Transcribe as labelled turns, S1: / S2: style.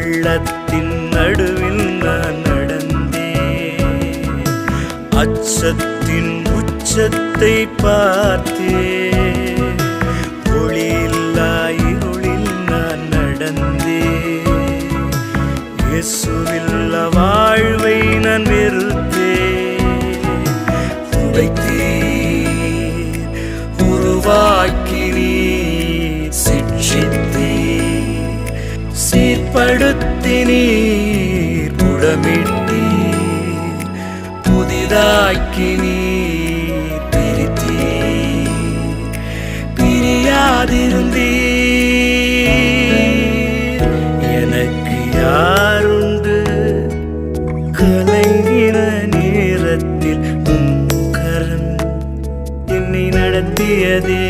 S1: பள்ளத்தின் நடுவில் நான் நடந்தேன். அச்சத்தின் உச்சத்தை பார்த்தேன். ஒளியில்லா இருளில் நான் நடந்தேன். இயேசுவில்ல வாழ்வை நான் வெறுத்தேன். உடைத்தீர், உருவாக்கினீர், சிட்சித்தீர், சீர்படுத்தினீர், புடமிட்டீர், புதிதாக்கினீர், பிரித்தீர், பிரியாதிருந்தீர். எனக்கு யாருண்டு? கலங்கின நேரத்தில் உம் கரம் என்னை நடத்தியதே.